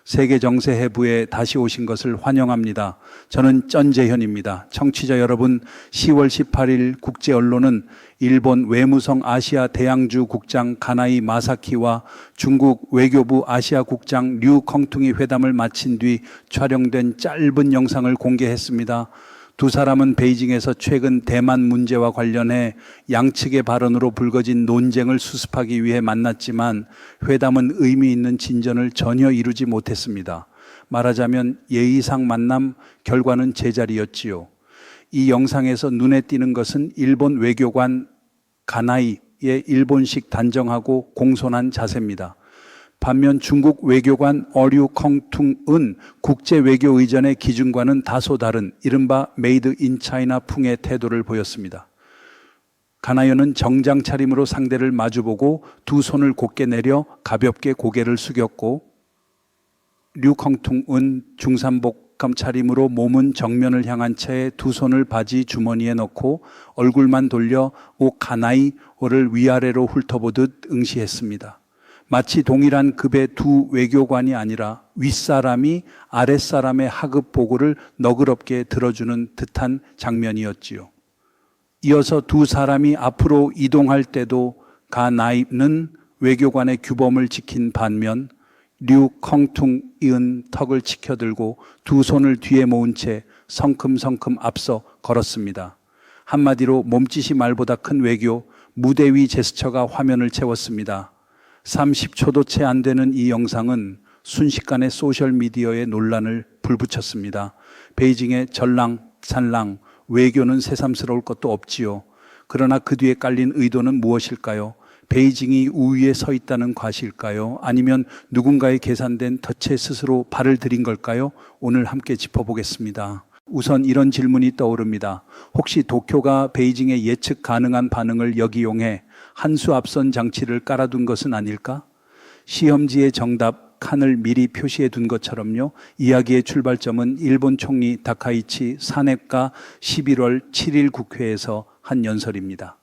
세계 정세 해부에 다시 오신 것을 환영합니다. 저는 전재현입니다. 청취자 여러분, 10월 18일 국제 언론은 일본 외무성 아시아 대양주 국장 가나이 마사키와 중국 외교부 아시아 국장 류 컹퉁이 회담을 마친 뒤 촬영된 짧은 영상을 공개했습니다. 두 사람은 베이징에서 최근 대만 문제와 관련해 양측의 발언으로 불거진 논쟁을 수습하기 위해 만났지만 회담은 의미 있는 진전을 전혀 이루지 못했습니다. 말하자면 예의상 만남, 결과는 제자리였지요. 이 영상에서 눈에 띄는 것은 일본 외교관 가나이의 일본식 단정하고 공손한 자세입니다. 반면 중국 외교관 어류 컹퉁은 국제 외교 의전의 기준과는 다소 다른 이른바 메이드 인 차이나 풍의 태도를 보였습니다. 가나이는 정장 차림으로 상대를 마주보고 두 손을 곧게 내려 가볍게 고개를 숙였고, 류 컹퉁은 중산복감 차림으로 몸은 정면을 향한 채 두 손을 바지 주머니에 넣고 얼굴만 돌려 오 가나이를 위아래로 훑어보듯 응시했습니다. 마치 동일한 급의 두 외교관이 아니라 윗사람이 아랫사람의 하급 보고를 너그럽게 들어주는 듯한 장면이었지요. 이어서 두 사람이 앞으로 이동할 때도 가나이는 외교관의 규범을 지킨 반면 류 컹퉁이은 턱을 치켜들고 두 손을 뒤에 모은 채 성큼성큼 앞서 걸었습니다. 한마디로 몸짓이 말보다 큰 외교, 무대 위 제스처가 화면을 채웠습니다. 30초도 채 안 되는 이 영상은 순식간에 소셜미디어의 논란을 불붙였습니다. 베이징의 전랑산랑 외교는 새삼스러울 것도 없지요. 그러나 그 뒤에 깔린 의도는 무엇일까요? 베이징이 우위에 서 있다는 과시일까요? 아니면 누군가의 계산된 덫에 스스로 발을 들인 걸까요? 오늘 함께 짚어보겠습니다. 우선 이런 질문이 떠오릅니다. 혹시 도쿄가 베이징의 예측 가능한 반응을 역이용해 한 수 앞선 장치를 깔아둔 것은 아닐까? 시험지의 정답 칸을 미리 표시해 둔 것처럼요. 이야기의 출발점은 일본 총리 다카이치 사네가 11월 7일 국회에서 한 연설입니다.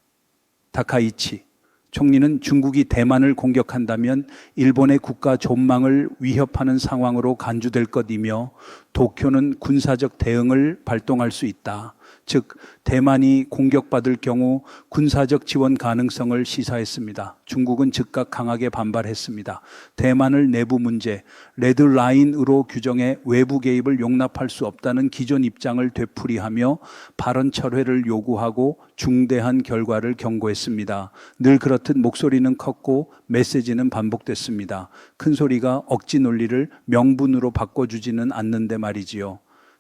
다카이치 총리는 중국이 대만을 공격한다면 일본의 국가 존망을 위협하는 상황으로 간주될 것이며 도쿄는 군사적 대응을 발동할 수 있다. 즉 대만이 공격받을 경우 군사적 지원 가능성을 시사했습니다. 중국은 즉각 강하게 반발했습니다. 대만을 내부 문제, 레드라인으로 규정해 외부 개입을 용납할 수 없다는 기존 입장을 되풀이하며 발언 철회를 요구하고 중대한 결과를 경고했습니다. 늘 그렇듯 목소리는 컸고 메시지는 반복됐습니다. 큰 소리가 억지 논리를 명분으로 바꿔주지는 않는데 말이지요.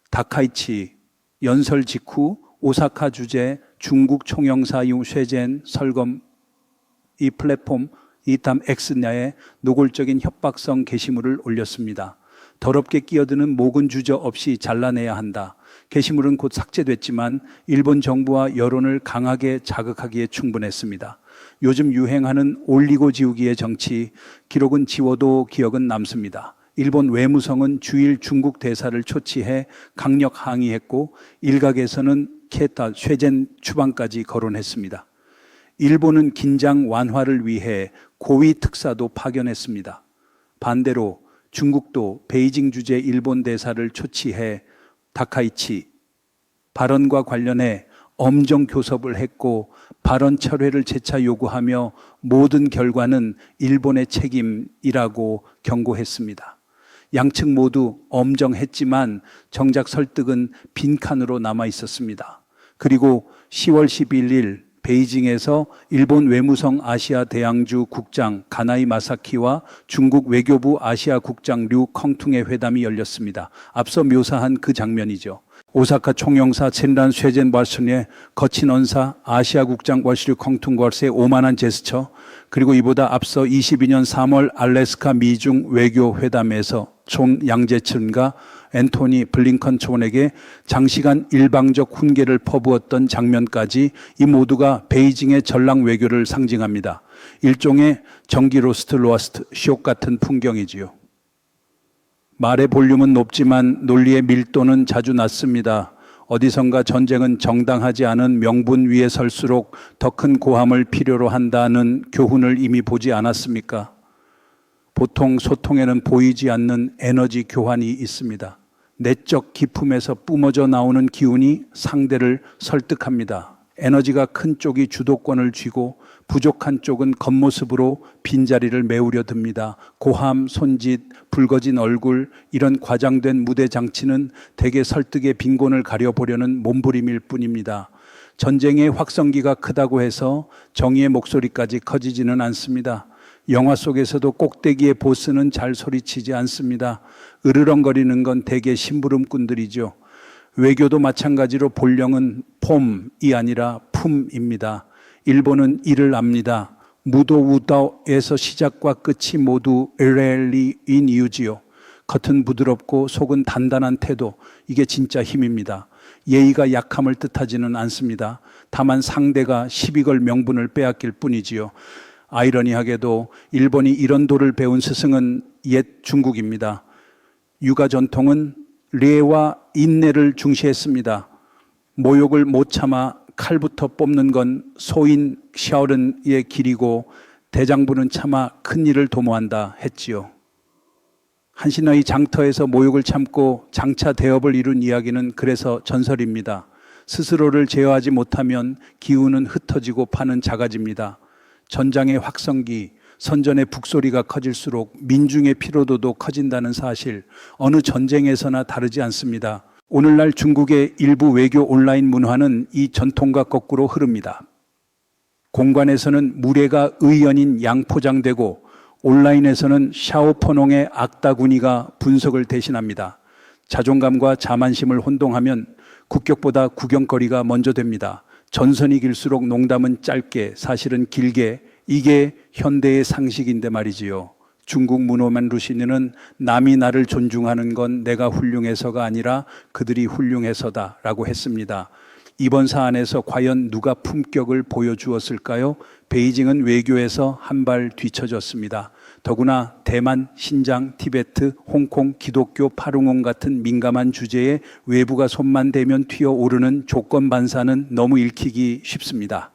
다카이치 연설 직후 오사카 주재 중국 총영사 유 쉐젠 설검 이 플랫폼 이탐 X냐에 노골적인 협박성 게시물을 올렸습니다. 더럽게 끼어드는 모근 주저 없이 잘라내야 한다. 게시물은 곧 삭제됐지만 일본 정부와 여론을 강하게 자극하기에 충분했습니다. 요즘 유행하는 올리고 지우기의 정치, 기록은 지워도 기억은 남습니다. 일본 외무성은 주일 중국 대사를 초치해 강력 항의했고 일각에서는 케타, 쉐젠 추방까지 거론했습니다. 일본은 긴장 완화를 위해 고위 특사도 파견했습니다. 반대로 중국도 베이징 주재 일본 대사를 초치해 다카이치 발언과 관련해 엄정 교섭을 했고 발언 철회를 재차 요구하며 모든 결과는 일본의 책임이라고 경고했습니다. 양측 모두 엄정했지만 정작 설득은 빈칸으로 남아 있었습니다. 그리고 10월 11일 베이징에서 일본 외무성 아시아 대양주 국장 가나이 마사키와 중국 외교부 아시아 국장 류 컹퉁의 회담이 열렸습니다. 앞서 묘사한 그 장면이죠. 오사카 총영사 첸란 쉐젠 발슨의 거친 언사 아시아 국장 월시류 컹퉁 걸스의 오만한 제스처, 그리고 이보다 앞서 22년 3월 알래스카 미중 외교 회담에서 총 양재춘과 앤토니 블링컨 초원에게 장시간 일방적 훈계를 퍼부었던 장면까지 이 모두가 베이징의 전랑 외교를 상징합니다. 일종의 전기 로스트 로스트 쇼 같은 풍경이지요. 말의 볼륨은 높지만 논리의 밀도는 자주 낮습니다. 어디선가 전쟁은 정당하지 않은 명분 위에 설수록 더 큰 고함을 필요로 한다는 교훈을 이미 보지 않았습니까? 보통 소통에는 보이지 않는 에너지 교환이 있습니다. 내적 기품에서 뿜어져 나오는 기운이 상대를 설득합니다. 에너지가 큰 쪽이 주도권을 쥐고 부족한 쪽은 겉모습으로 빈자리를 메우려 듭니다. 고함, 손짓, 붉어진 얼굴, 이런 과장된 무대 장치는 대개 설득의 빈곤을 가려보려는 몸부림일 뿐입니다. 전쟁의 확성기가 크다고 해서 정의의 목소리까지 커지지는 않습니다. 영화 속에서도 꼭대기의 보스는 잘 소리치지 않습니다. 으르렁거리는 건 대개 심부름꾼들이죠. 외교도 마찬가지로 본령은 폼이 아니라 품입니다. 일본은 이를 압니다. 무도우다에서 시작과 끝이 모두 에렐리인 이유지요. 겉은 부드럽고 속은 단단한 태도, 이게 진짜 힘입니다. 예의가 약함을 뜻하지는 않습니다. 다만 상대가 시비 걸 명분을 빼앗길 뿐이지요. 아이러니하게도 일본이 이런 도를 배운 스승은 옛 중국입니다. 육아 전통은 례와 인내를 중시했습니다. 모욕을 못 참아 칼부터 뽑는 건 소인 샤오른의 길이고 대장부는 차마 큰 일을 도모한다 했지요. 한신의 장터에서 모욕을 참고 장차 대업을 이룬 이야기는 그래서 전설입니다. 스스로를 제어하지 못하면 기운은 흩어지고 파는 작아집니다. 전장의 확성기, 선전의 북소리가 커질수록 민중의 피로도도 커진다는 사실, 어느 전쟁에서나 다르지 않습니다. 오늘날 중국의 일부 외교 온라인 문화는 이 전통과 거꾸로 흐릅니다. 공관에서는 무례가 의연인 양포장되고 온라인에서는 샤오포농의 악다구니가 분석을 대신합니다. 자존감과 자만심을 혼동하면 국격보다 구경거리가 먼저 됩니다. 전선이 길수록 농담은 짧게, 사실은 길게, 이게 현대의 상식인데 말이지요. 중국 문호만 루시니는 남이 나를 존중하는 건 내가 훌륭해서가 아니라 그들이 훌륭해서다라고 했습니다. 이번 사안에서 과연 누가 품격을 보여주었을까요? 베이징은 외교에서 한 발 뒤처졌습니다. 더구나 대만, 신장, 티베트, 홍콩, 기독교, 파룬공 같은 민감한 주제에 외부가 손만 대면 튀어오르는 조건 반사는 너무 읽히기 쉽습니다.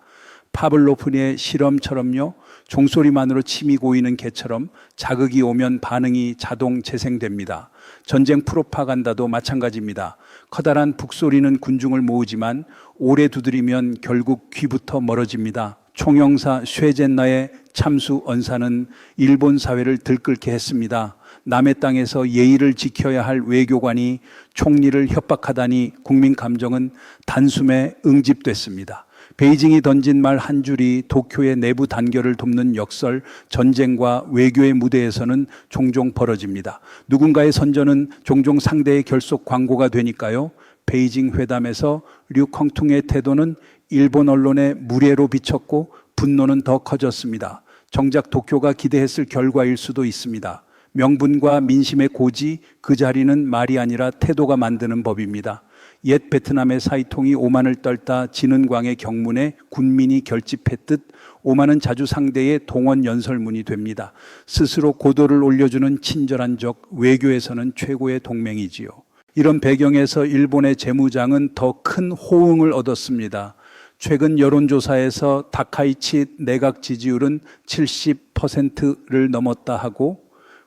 파블로프의 실험처럼요. 종소리만으로 침이 고이는 개처럼 자극이 오면 반응이 자동 재생됩니다. 전쟁 프로파간다도 마찬가지입니다. 커다란 북소리는 군중을 모으지만 오래 두드리면 결국 귀부터 멀어집니다. 총영사 쇠젠나의 참수 언사는 일본 사회를 들끓게 했습니다. 남의 땅에서 예의를 지켜야 할 외교관이 총리를 협박하다니 국민 감정은 단숨에 응집됐습니다. 베이징이 던진 말 한 줄이 도쿄의 내부 단결을 돕는 역설, 전쟁과 외교의 무대에서는 종종 벌어집니다. 누군가의 선전은 종종 상대의 결속 광고가 되니까요. 베이징 회담에서 류컹퉁의 태도는 일본 언론의 무례로 비쳤고 분노는 더 커졌습니다. 정작 도쿄가 기대했을 결과일 수도 있습니다. 명분과 민심의 고지, 그 자리는 말이 아니라 태도가 만드는 법입니다. 옛 베트남의 사이통이 오만을 떨다 지는 광의 경문에 군민이 결집했듯 오만은 자주 상대의 동원 연설문이 됩니다. 스스로 고도를 올려주는 친절한 적, 외교에서는 최고의 동맹이지요. 이런 배경에서 일본의 재무장은 더 큰 호응을 얻었습니다. 최근 여론조사에서 다카이치 내각 지지율은 70%를 넘었다 하고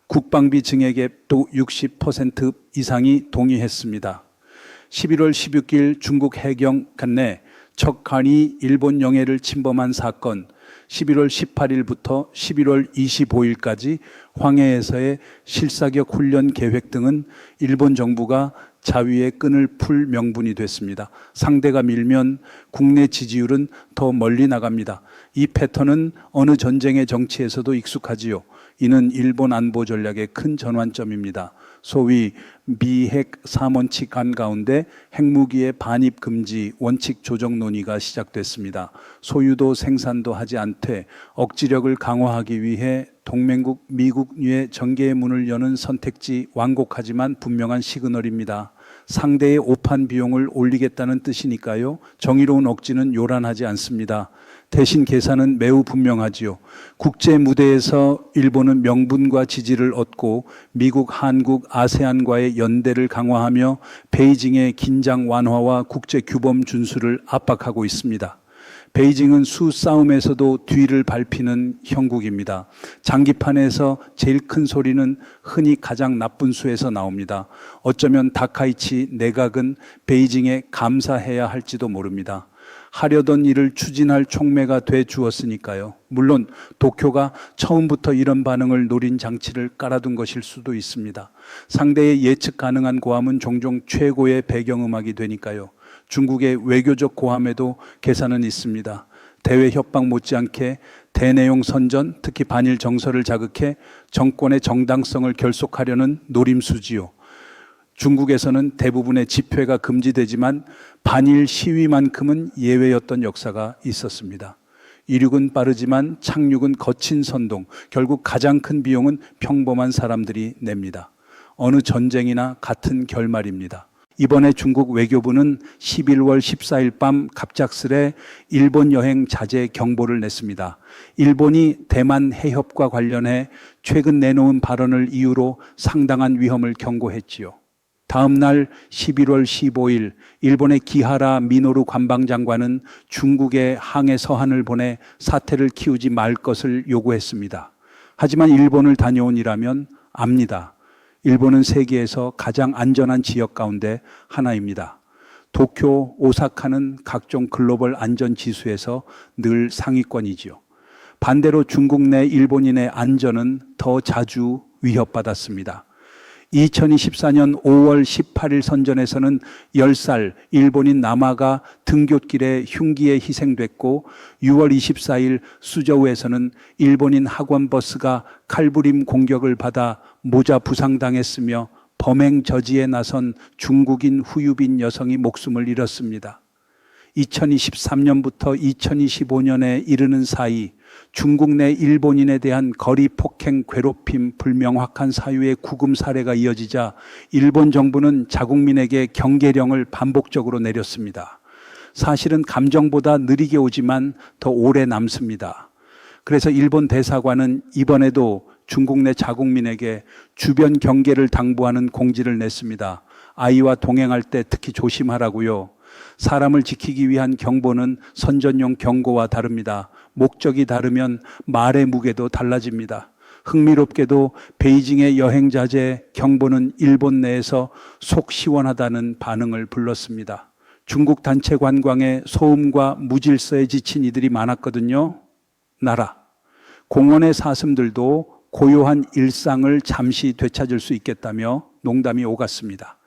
국방비 증액에도 60% 이상이 동의했습니다. 11월 16일 중국 해경 간내 척간이 일본 영해를 침범한 사건, 11월 18일부터 11월 25일까지 황해에서의 실사격 훈련 계획 등은 일본 정부가 자위의 끈을 풀 명분이 됐습니다. 상대가 밀면 국내 지지율은 더 멀리 나갑니다. 이 패턴은 어느 전쟁의 정치에서도 익숙하지요. 이는 일본 안보 전략의 큰 전환점입니다. 소위 미핵 3원칙 한가운데 핵무기의 반입 금지 원칙 조정 논의가 시작됐습니다. 소유도 생산도 하지 않되 억지력을 강화하기 위해 동맹국 미국의 전개의 문을 여는 선택지 완곡하지만 분명한 시그널입니다. 상대의 오판 비용을 올리겠다는 뜻이니까요. 정의로운 억지는 요란하지 않습니다. 대신 계산은 매우 분명하지요. 국제 무대에서 일본은 명분과 지지를 얻고 미국, 한국, 아세안과의 연대를 강화하며 베이징의 긴장 완화와 국제 규범 준수를 압박하고 있습니다. 베이징은 수싸움에서도 뒤를 밟히는 형국입니다. 장기판에서 제일 큰 소리는 흔히 가장 나쁜 수에서 나옵니다. 어쩌면 다카이치 내각은 베이징에 감사해야 할지도 모릅니다. 하려던 일을 추진할 촉매가 돼 주었으니까요. 물론 도쿄가 처음부터 이런 반응을 노린 장치를 깔아둔 것일 수도 있습니다. 상대의 예측 가능한 고함은 종종 최고의 배경음악이 되니까요. 중국의 외교적 고함에도 계산은 있습니다. 대외 협박 못지않게 대내용 선전, 특히 반일 정서를 자극해 정권의 정당성을 결속하려는 노림수지요. 중국에서는 대부분의 집회가 금지되지만 반일 시위만큼은 예외였던 역사가 있었습니다. 이륙은 빠르지만 착륙은 거친 선동, 결국 가장 큰 비용은 평범한 사람들이 냅니다. 어느 전쟁이나 같은 결말입니다. 이번에 중국 외교부는 11월 14일 밤 갑작스레 일본 여행 자제 경보를 냈습니다. 일본이 대만 해협과 관련해 최근 내놓은 발언을 이유로 상당한 위험을 경고했지요. 다음 날 11월 15일 일본의 기하라 미노루 관방장관은 중국에 항해 서한을 보내 사태를 키우지 말 것을 요구했습니다. 하지만 일본을 다녀온이라면 압니다. 일본은 세계에서 가장 안전한 지역 가운데 하나입니다. 도쿄, 오사카는 각종 글로벌 안전 지수에서 늘 상위권이지요. 반대로 중국 내 일본인의 안전은 더 자주 위협받았습니다. 2024년 5월 18일 선전에서는 10살 일본인 남아가 등굣길에 흉기에 희생됐고 6월 24일 수저우에서는 일본인 학원버스가 칼부림 공격을 받아 모자 부상당했으며 범행 저지에 나선 중국인 후유빈 여성이 목숨을 잃었습니다. 2023년부터 2025년에 이르는 사이 중국 내 일본인에 대한 거리 폭행, 괴롭힘, 불명확한 사유의 구금 사례가 이어지자 일본 정부는 자국민에게 경계령을 반복적으로 내렸습니다. 사실은 감정보다 느리게 오지만 더 오래 남습니다. 그래서 일본 대사관은 이번에도 중국 내 자국민에게 주변 경계를 당부하는 공지를 냈습니다. 아이와 동행할 때 특히 조심하라고요. 사람을 지키기 위한 경보는 선전용 경고와 다릅니다. 목적이 다르면 말의 무게도 달라집니다. 흥미롭게도 베이징의 여행 자제 경보는 일본 내에서 속 시원하다는 반응을 불렀습니다. 중국 단체 관광에 소음과 무질서에 지친 이들이 많았거든요. 나라. 공원의 사슴들도 고요한 일상을 잠시 되찾을 수 있겠다며 농담이 오갔습니다.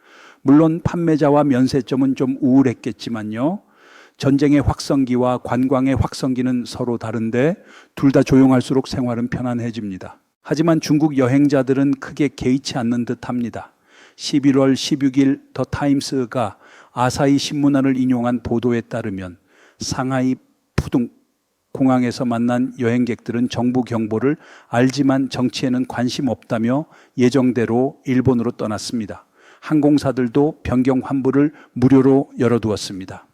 물론 판매자와 면세점은 좀 우울했겠지만요. 전쟁의 확성기와 관광의 확성기는 서로 다른데 둘 다 조용할수록 생활은 편안해집니다. 하지만 중국 여행자들은 크게 개의치 않는 듯합니다. 11월 16일 더 타임스가 아사히 신문화를 인용한 보도에 따르면 상하이 푸둥 공항에서 만난 여행객들은 정부 경보를 알지만 정치에는 관심 없다며 예정대로 일본으로 떠났습니다. 항공사들도 변경 환불을 무료로 열어두었습니다.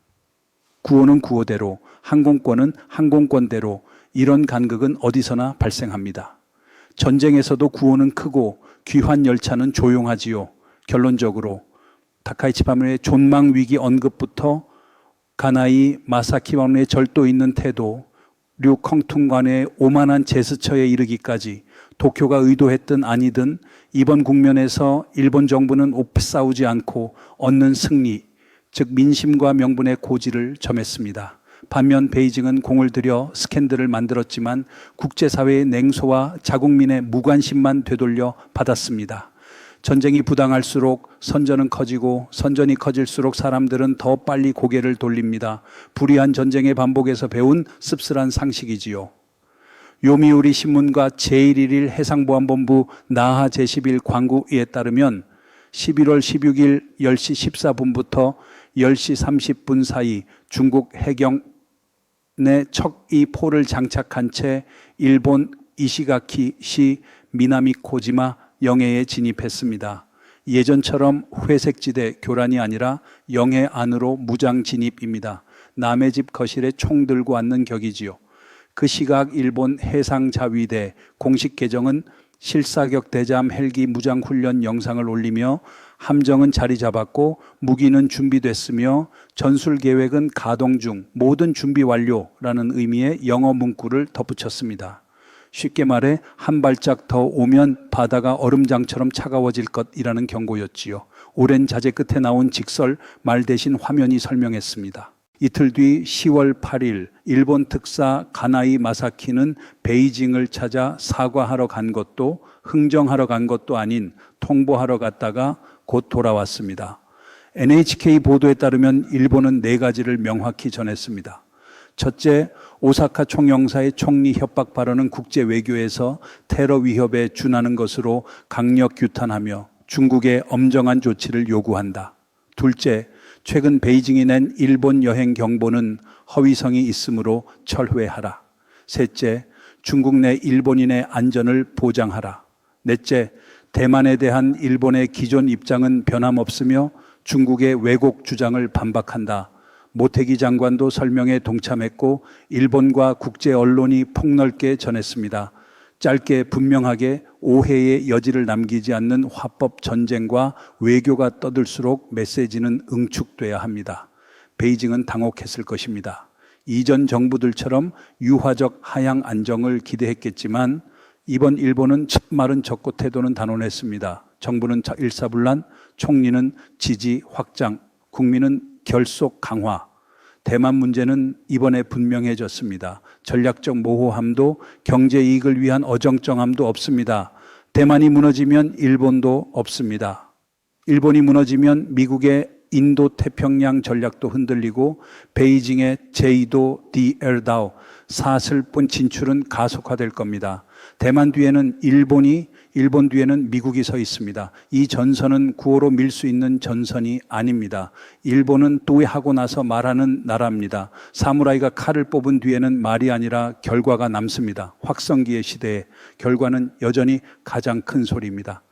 구호는 구호대로, 항공권은 항공권대로 이런 간극은 어디서나 발생합니다. 전쟁에서도 구호는 크고 귀환 열차는 조용하지요. 결론적으로 다카이치 파무의 존망 위기 언급부터 가나이 마사키와의 절도 있는 태도, 류컹퉁관의 오만한 제스처에 이르기까지 도쿄가 의도했든 아니든 이번 국면에서 일본 정부는 오싸우지 않고 얻는 승리, 즉 민심과 명분의 고지를 점했습니다. 반면 베이징은 공을 들여 스캔들을 만들었지만 국제사회의 냉소와 자국민의 무관심만 되돌려 받았습니다. 전쟁이 부당할수록 선전은 커지고 선전이 커질수록 사람들은 더 빨리 고개를 돌립니다. 불의한 전쟁의 반복에서 배운 씁쓸한 상식이지요. 요미우리 신문과 제1일 해상보안본부 나하 제11 광구에 따르면 11월 16일 10시 14분부터 10시 30분 사이 중국 해경에 척이 포를 장착한 채 일본 이시가키시 미나미코지마 영해에 진입했습니다. 예전처럼 회색지대 교란이 아니라 영해 안으로 무장 진입입니다. 남의 집 거실에 총 들고 앉는 격이지요. 그 시각 일본 해상자위대 공식 계정은 실사격 대잠 헬기 무장 훈련 영상을 올리며 함정은 자리 잡았고 무기는 준비됐으며 전술 계획은 가동 중, 모든 준비 완료라는 의미의 영어 문구를 덧붙였습니다. 쉽게 말해 한 발짝 더 오면 바다가 얼음장처럼 차가워질 것이라는 경고였지요. 오랜 자제 끝에 나온 직설 말 대신 화면이 설명했습니다. 이틀 뒤 10월 8일 일본 특사 가나이 마사키는 베이징을 찾아 사과하러 간 것도 흥정하러 간 것도 아닌 통보하러 갔다가 곧 돌아왔습니다. NHK 보도에 따르면 일본은 4가지를 명확히 전했습니다. 첫째, 오사카 총영사의 총리 협박 발언은 국제 외교에서 테러 위협에 준하는 것으로 강력 규탄하며 중국의 엄정한 조치를 요구한다. 둘째, 최근 베이징이 낸 일본 여행 경보는 허위성이 있으므로 철회하라. 셋째, 중국 내 일본인의 안전을 보장하라. 넷째, 대만에 대한 일본의 기존 입장은 변함없으며 중국의 왜곡 주장을 반박한다. 모태기 장관도 설명에 동참했고 일본과 국제 언론이 폭넓게 전했습니다. 짧게 분명하게 오해의 여지를 남기지 않는 화법 전쟁과 외교가 떠들수록 메시지는 응축돼야 합니다. 베이징은 당혹했을 것입니다. 이전 정부들처럼 유화적 하향 안정을 기대했겠지만 이번 일본은 말은 적고 태도는 단언했습니다. 정부는 일사불란, 총리는 지지 확장, 국민은 결속 강화. 대만 문제는 이번에 분명해졌습니다. 전략적 모호함도 경제 이익을 위한 어정쩡함도 없습니다. 대만이 무너지면 일본도 없습니다. 일본이 무너지면 미국의 인도 태평양 전략도 흔들리고 베이징의 제2도 디에르다오 사슬본 진출은 가속화될 겁니다. 대만 뒤에는 일본 뒤에는 미국이 서 있습니다. 이 전선은 구호로 밀 수 있는 전선이 아닙니다. 일본은 또 하고 나서 말하는 나라입니다. 사무라이가 칼을 뽑은 뒤에는 말이 아니라 결과가 남습니다. 확성기의 시대에 결과는 여전히 가장 큰 소리입니다.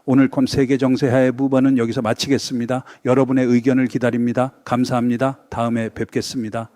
오늘 콤 세계정세하의 부분은 여기서 마치겠습니다. 여러분의 의견을 기다립니다. 감사합니다. 다음에 뵙겠습니다.